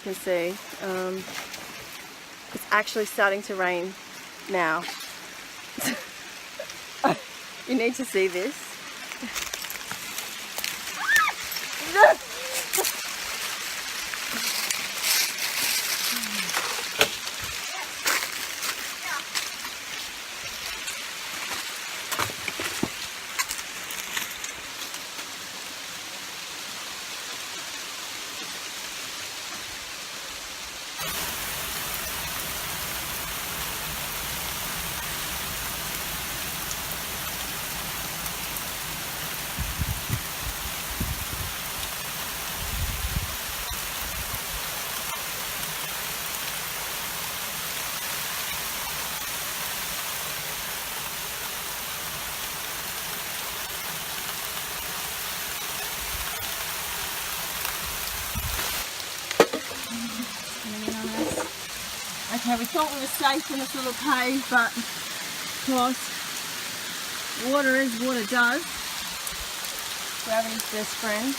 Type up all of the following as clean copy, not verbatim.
can see. It's actually starting to rain now. You need to see this. Okay, we thought we were safe in this little cave, but of course, water is water does. Gravity's best friend.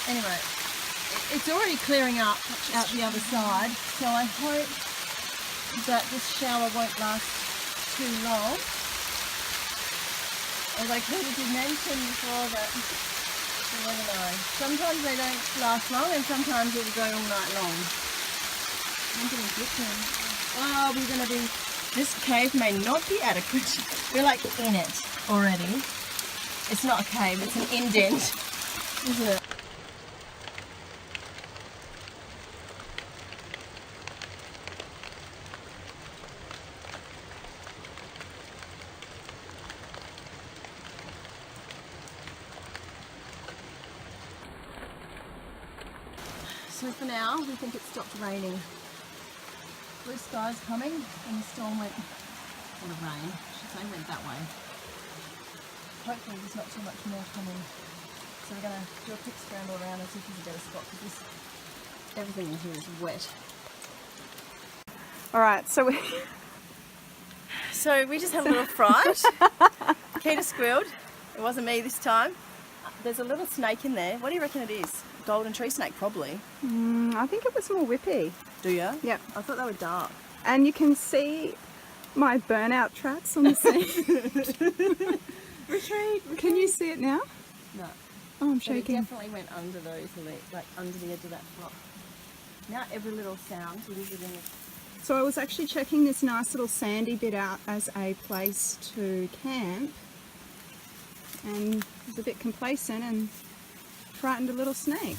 Anyway, it's already clearing up out the other side, so I hope that this shower won't last too long. Although Cordage did mention before that, you never know. Sometimes they don't last long and sometimes it'll go all night long. I'm getting bitten. Oh, we're going to be... This cave may not be adequate. We're like in it already. It's not a cave, it's an indent, isn't it? So for now, we think it stopped raining. Blue sky's coming and the storm went, or the rain, I should say, went that way. Hopefully there's not too much more coming. So we're going to do a quick scramble around and see if there's a better spot because everything in here is wet. Alright, so we just had a little fright. Keita squealed. It wasn't me this time. There's a little snake in there. What do you reckon it is? Golden tree snake, probably. I think it was more whippy. Do you? Yeah. I thought they were dark. And you can see my burnout tracks on the sea. Retreat. Can you see it now? No. Oh, I'm But shaking. it definitely went under those, like under the edge of that rock. Now every little sound is within it. So I was actually checking this nice little sandy bit out as a place to camp, and was a bit complacent and frightened a little snake.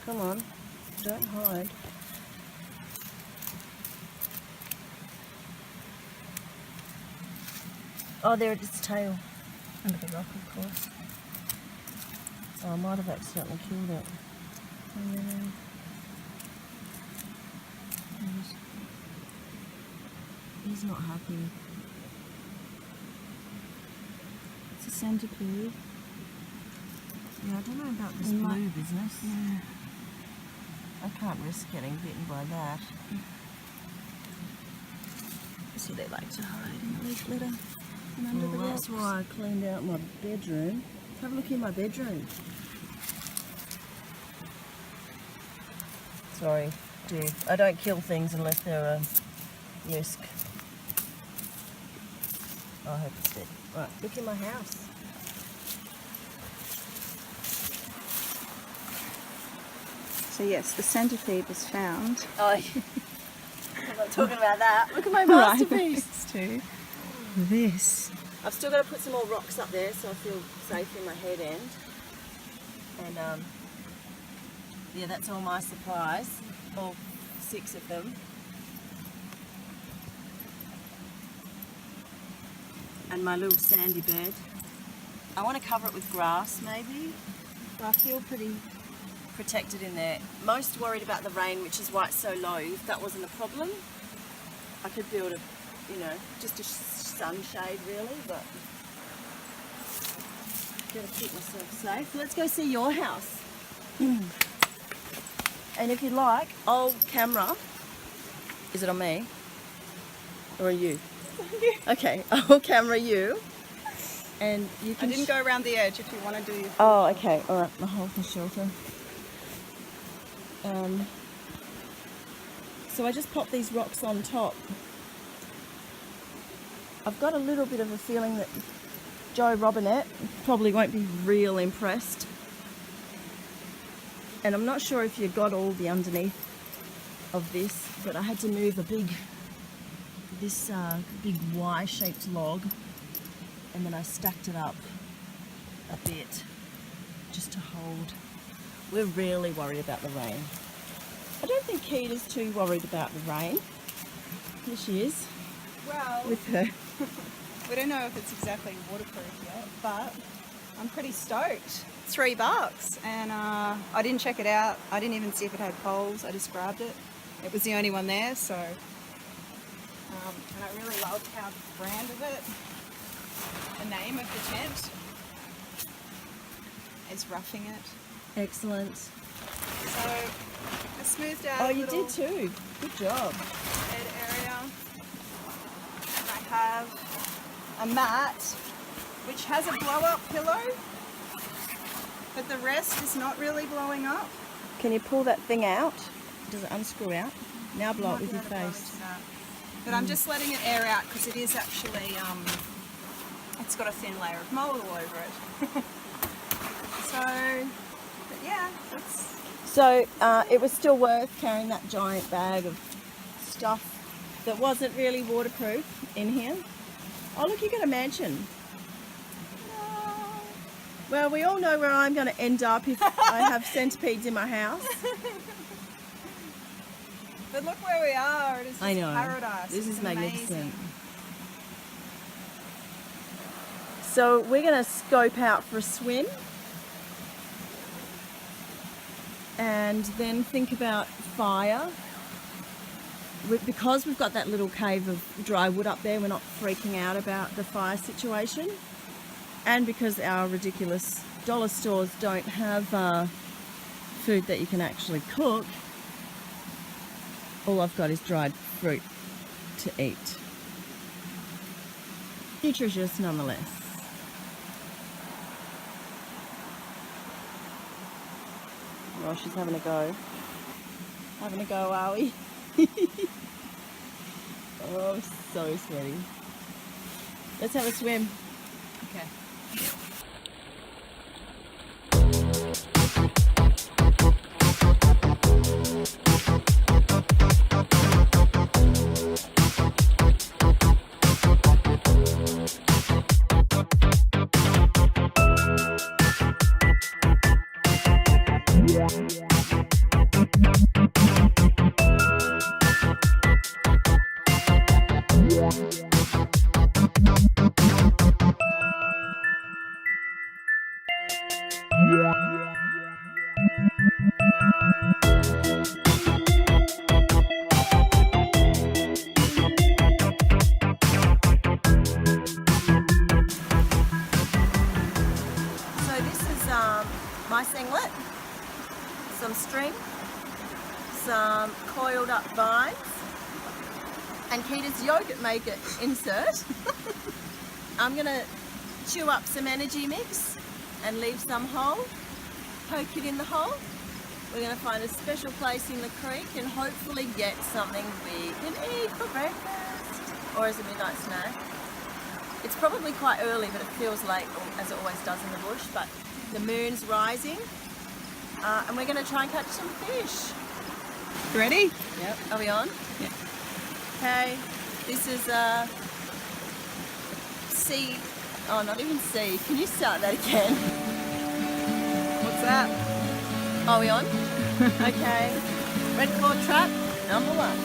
Come on, don't hide. Oh, there it is, its tail. Under the rock, of course. Oh, I might have accidentally killed it. He's not happy. It's a centipede. Yeah, I don't know about this blue business. Yeah. I can't risk getting bitten by that. See, they like to hide in the leaf litter and under the rocks. That's why I cleaned out my bedroom. Let's have a look in my bedroom. Sorry, dude. I don't kill things unless they're a risk. Oh, I hope it's dead. Right, look in my house. So yes, the centipede was found. Oh, I'm not talking about that. Look at my Right, masterpiece. this too. This. I've still got to put some more rocks up there so I feel safe in my head end. And yeah, that's all my supplies, all 6 of them. And my little sandy bed. I want to cover it with grass maybe, but I feel pretty protected in there. Most worried about the rain, which is why it's so low. If that wasn't a problem, I could build a, you know, just a sunshade really, but gotta keep myself safe. Let's go see your house. And if you like, I'll camera. Is it on me? Or you? Okay, I'll camera you. And you can... I didn't go around the edge if you want to do your... Oh, okay. All right, my hold and shelter. So I just popped these rocks on top. I've got a little bit of a feeling that Joe Robinette probably won't be real impressed. And I'm not sure if you got all the underneath of this, but I had to move a big Y-shaped log, and then I stacked it up a bit just to hold. We're really worried about the rain. I don't think Kita's too worried about the rain. Here she is. Well, With her. we don't know if it's exactly waterproof yet, but I'm pretty stoked. $3, and I didn't check it out. I didn't even see if it had poles. I just grabbed it. It was the only one there, so... and I really loved how the brand of it, the name of the tent, is Roughing It. Excellent. So I smoothed out Oh, a you little did too. Good job. bed area. And I have a mat which has a blow-up pillow, but the rest is not really blowing up. Can you pull that thing out? Does it unscrew out? Now blow it with your face. But I'm just letting it air out because it is actually, it's got a thin layer of mold all over it. So, but yeah, that's... So it was still worth carrying that giant bag of stuff that wasn't really waterproof in here. Oh look, you got a mansion. Well, we all know where I'm going to end up if I have centipedes in my house. But look where we are. It is just I know. paradise. This is It's magnificent. amazing. So we're going to scope out for a swim and then think about fire. Because we've got that little cave of dry wood up there, we're not freaking out about the fire situation. And because our ridiculous dollar stores don't have food that you can actually cook, all I've got is dried fruit to eat. Nutritious nonetheless. Well, she's having a go. Having a go, are we? Oh, so sweaty. Let's have a swim. Okay. My singlet, some string, some coiled up vines, and Kita's yogurt maker insert. I'm going to chew up some energy mix and leave some whole, poke it in the hole. We're going to find a special place in the creek and hopefully get something we can eat for breakfast or as a midnight snack. It's probably quite early, but it feels late, as it always does in the bush, but the moon's rising, and we're going to try and catch some fish. Ready? Yep. Are we on? Yeah. Okay, this is C. Oh, not even C. Can you start that again? What's that? Are we on? Okay. Red cord trap, number 1.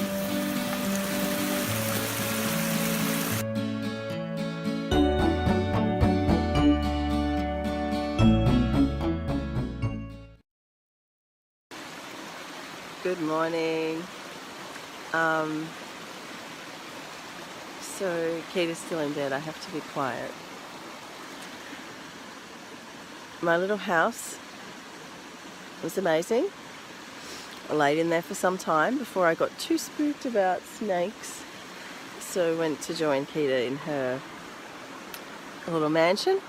Good morning. So Kate is still in bed. I have to be quiet. My little house was amazing. I laid in there for some time before I got too spooked about snakes. So I went to join Kita in her little mansion.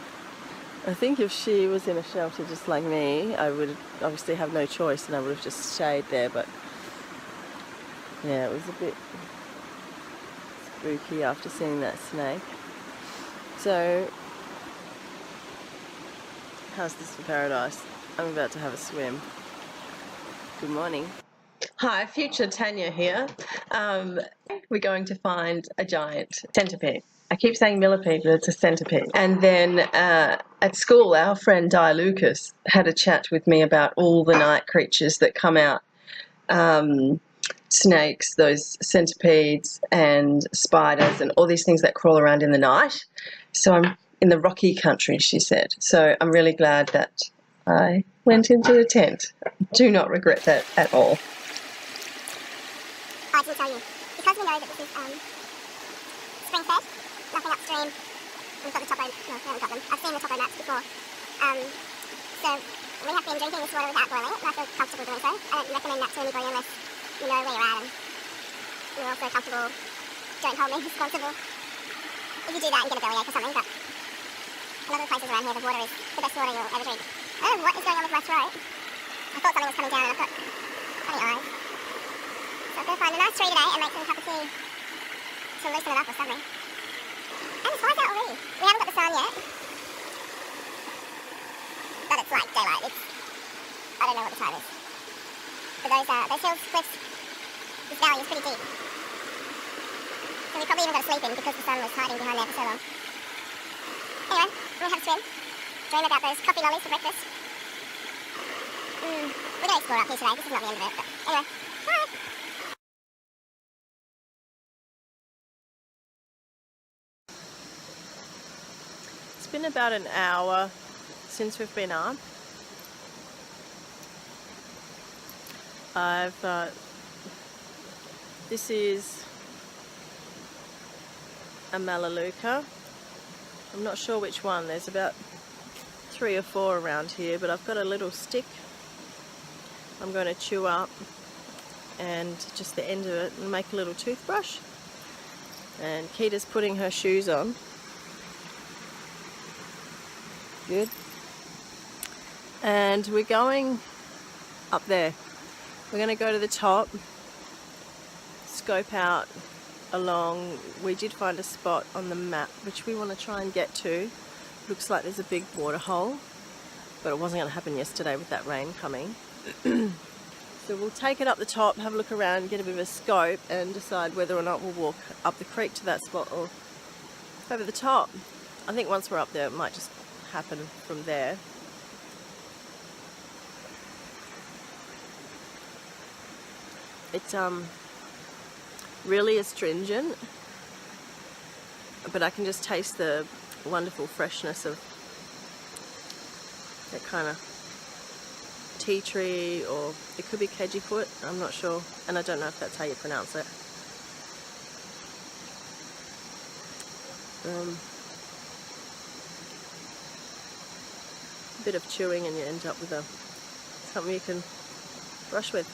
I think if she was in a shelter just like me, I would obviously have no choice and I would have just stayed there, but yeah, it was a bit spooky after seeing that snake. So, how's this for paradise? I'm about to have a swim. Good morning. Hi, future Tanya here. We're going to find a giant centipede. I keep saying millipede, but it's a centipede. And then at school, our friend Di Lucas had a chat with me about all the night creatures that come out. Snakes, those centipedes and spiders and all these things that crawl around in the night. So I'm in the rocky country, she said. So I'm really glad that I went into the tent. Do not regret that at all. I didn't tell you. Because we know that this is spring fed, nothing upstream. We've got the Troppo, no, we haven't got them. I've seen the Troppo mats before. So we have been drinking this water without boiling it, and I feel comfortable doing so. I don't recommend that to anybody unless you know where you're at and you're also comfortable. Don't hold me responsible if you do that and get a bellyache or something, but a lot of the places around here, the water is the best water you'll ever drink. I don't know what is going on with my throat. I thought something was coming down and I've got funny eyes. So I'm going to find a nice tree today and make some cup of tea to loosen it up or something. And the sun's out already. We haven't got the sun yet. But it's like daylight. I don't know what the time is. But those hills, cliffs, this valley is pretty deep. So we probably even got to sleep in because the sun was hiding behind there for so long. Anyway, I'm going to have a swim. Dream about those coffee lollies for breakfast. We're going to explore up here today. This is not the end of it. But anyway, bye! It's been about an hour since we've been up. This is a Melaleuca. I'm not sure which one. There's about 3 or 4 around here, but I've got a little stick I'm going to chew up and just the end of it and make a little toothbrush. And Kita's putting her shoes on. Good. And we're going up there. We're going to go to the top, scope out along. We did find a spot on the map which we want to try and get to. Looks like there's a big water hole, but it wasn't going to happen yesterday with that rain coming. So we'll take it up the top, have a look around, get a bit of a scope and decide whether or not we'll walk up the creek to that spot or over the top. I think once we're up there it might just happen from there. It's really astringent, but I can just taste the wonderful freshness of that kind of tea tree, or it could be kejiput, I'm not sure, and I don't know if that's how you pronounce it. A bit of chewing and you end up with something you can brush with.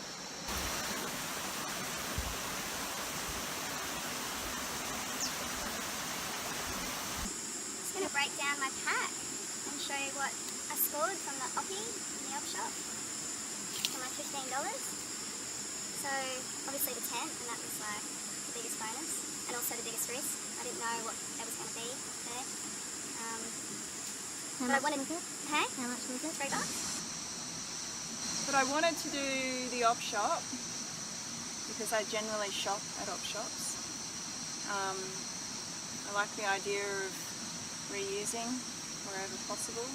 I'm going to break down my pack and show you what I scored from the Oppie in the op shop for my $15. So obviously the tent, and that was like the biggest bonus, and also the biggest risk. I didn't know what there was going to be there. How much was it? Hey? How much was it? $3. But I wanted to do the op shop because I generally shop at op shops. I like the idea of reusing wherever possible.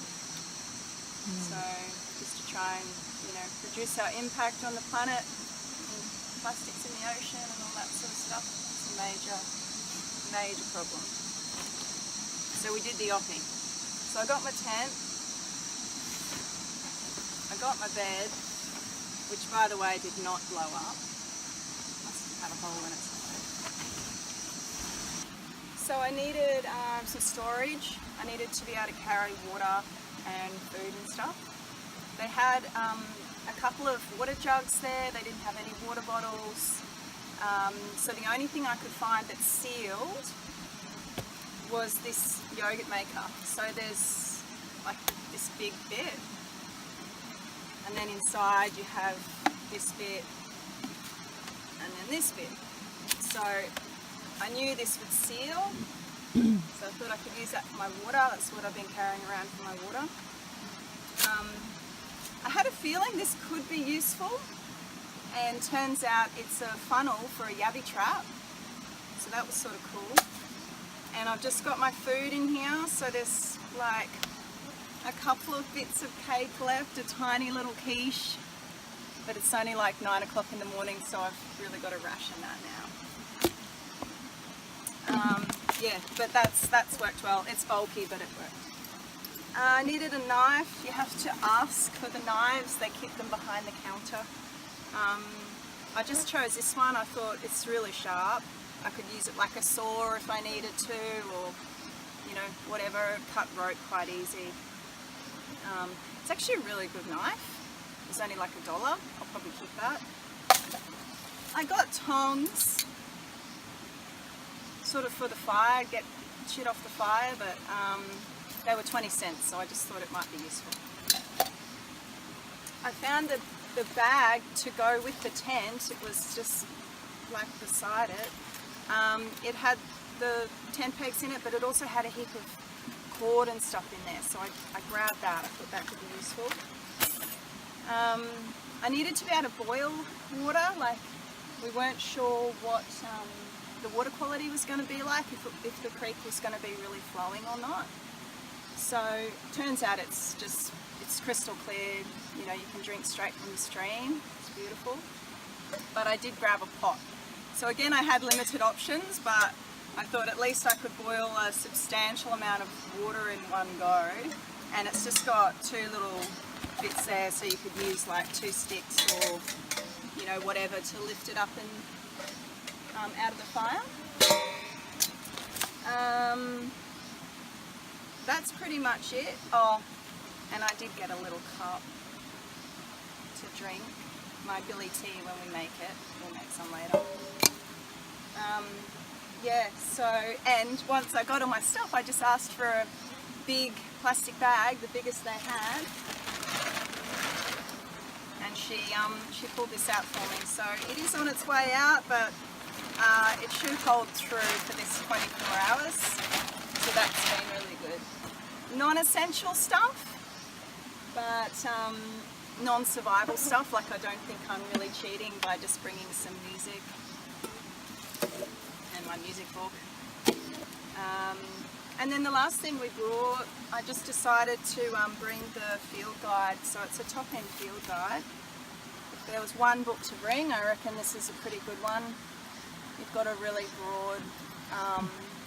So just to try and, reduce our impact on the planet, and plastics in the ocean and all that sort of stuff. It's a major problem. So we did the opping. So I got my tent, I got my bed, which by the way did not blow up. Must have had a hole in it somewhere. So I needed some storage. I needed to be able to carry water and food and stuff. They had a couple of water jugs there. They didn't have any water bottles. So the only thing I could find that's sealed was this yogurt maker. So there's like this big bit, and then inside you have this bit and then this bit. So I knew this would seal, so I thought I could use that for my water. That's what I've been carrying around for my water. I had a feeling this could be useful, and turns out it's a funnel for a yabby trap, so that was sort of cool. And I've just got my food in here, so there's like a couple of bits of cake left, a tiny little quiche, but it's only like 9 o'clock in the morning, so I've really got to ration that now. Yeah, but that's worked well. It's bulky, but it worked. I needed a knife. You have to ask for the knives. They keep them behind the counter. I just chose this one. I thought it's really sharp. I could use it like a saw if I needed to, or whatever. Cut rope quite easy. It's actually a really good knife. It's only like $1. I'll probably keep that. I got tongs, sort of for the fire, get shit off the fire, but they were 20 cents, so I just thought it might be useful. I found the bag to go with the tent. It was just like beside it. It had the tent pegs in it, but it also had a heap of cord and stuff in there, so I grabbed that. I thought that could be useful. I needed to be able to boil water. Like, we weren't sure what the water quality was going to be like, if the creek was going to be really flowing or not. So turns out it's crystal clear. You can drink straight from the stream. It's beautiful. But I did grab a pot. So again, I had limited options, but I thought at least I could boil a substantial amount of water in one go. And it's just got 2 little bits there, so you could use like 2 sticks or whatever to lift it up and out of the fire. That's pretty much it. Oh, and I did get a little cup to drink my billy tea when we make it. We'll make some later. Yeah, so, and once I got all my stuff, I just asked for a big plastic bag, the biggest they had, and she pulled this out for me. So it is on its way out, but it should hold through for this 24 hours, so that's been really good. Non-essential stuff, but non-survival stuff. Like, I don't think I'm really cheating by just bringing some music and my music book. And then the last thing we brought, I just decided to bring the field guide. So it's a top-end field guide. If there was one book to bring, I reckon this is a pretty good one. You've got a really broad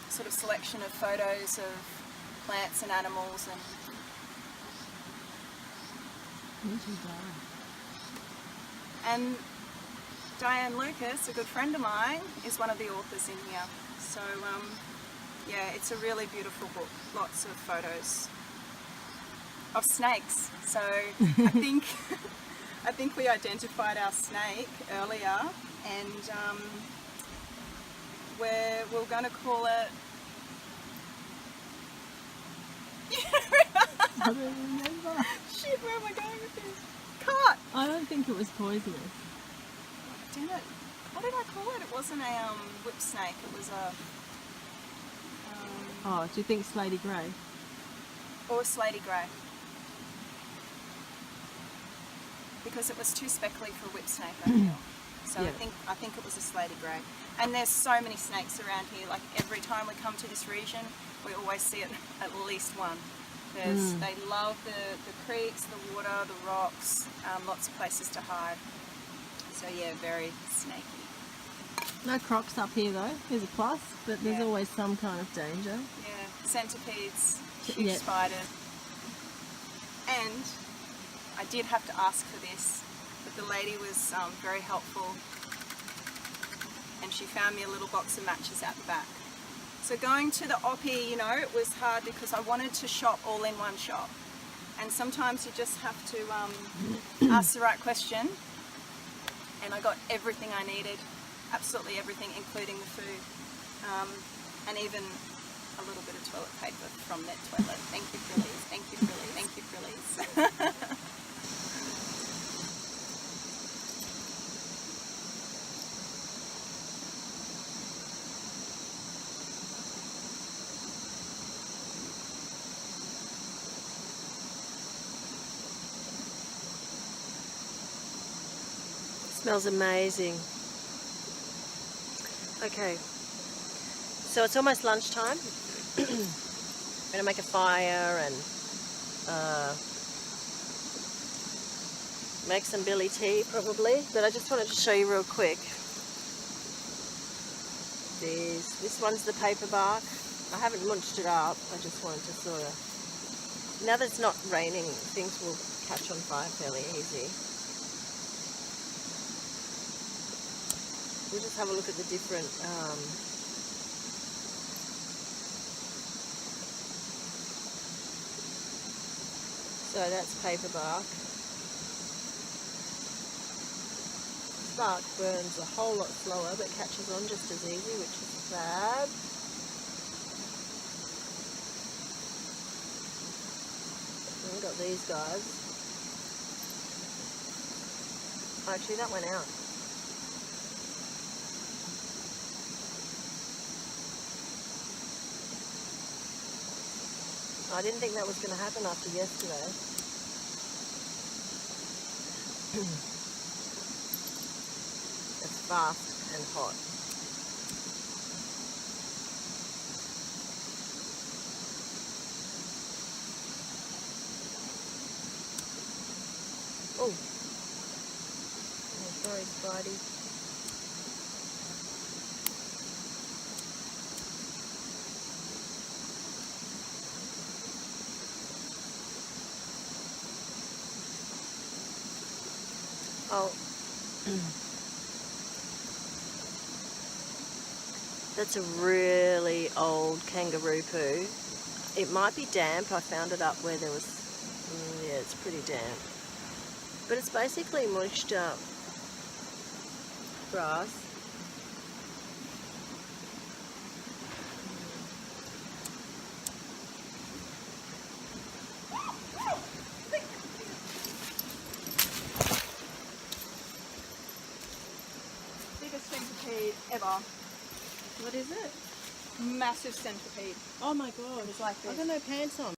sort of selection of photos of plants and animals, and Diane Lucas, a good friend of mine, is one of the authors in here. So yeah, it's a really beautiful book. Lots of photos of snakes. So I think we identified our snake earlier, and we're going to call it. I don't remember. Shit, where am I going with this? Cut! I don't think it was poisonous. Damn it. What did I call it? It wasn't a whip snake. It was a... Oh, do you think slaty grey? Or slaty grey. Because it was too speckly for a whip snake, I feel. So Yeah. I think it was a slaty grey. And there's so many snakes around here. Like every time we come to this region, we always see at least one. They love the creeks, the water, the rocks, lots of places to hide. So yeah, very snaky. No crocs up here though. There's a plus, but there's Yeah. always some kind of danger. Yeah, centipedes, huge Yeah. spiders. And I did have to ask for this, but the lady was very helpful, and she found me a little box of matches out the back. So going to the Oppie, you know, it was hard because I wanted to shop all in one shop. And sometimes you just have to ask the right question. And I got everything I needed, absolutely everything, including the food. And even a little bit of toilet paper from that toilet. Thank you, Frillies. Thank you, Frillies. Thank you, Frillies. Smells amazing. Okay, so it's almost lunchtime. I'm gonna make a fire and make some billy tea probably, but I just wanted to show you real quick. This one's the paper bark. I haven't munched it up, I just wanted to sort of, now that it's not raining, things will catch on fire fairly easy. We'll just have a look at the different so that's paper bark. Bark burns a whole lot slower but catches on just as easy, which is fab. And we've got these guys. Actually, that went out. I didn't think that was going to happen after yesterday. It's fast and hot. Oh, sorry, Spidey. Oh, that's a really old kangaroo poo. It might be damp. I found it up where there was, yeah, it's pretty damp. But it's basically mushed up grass. Centipede ever. What is it? Massive centipede. Oh my god. It was like this. I got no pants on.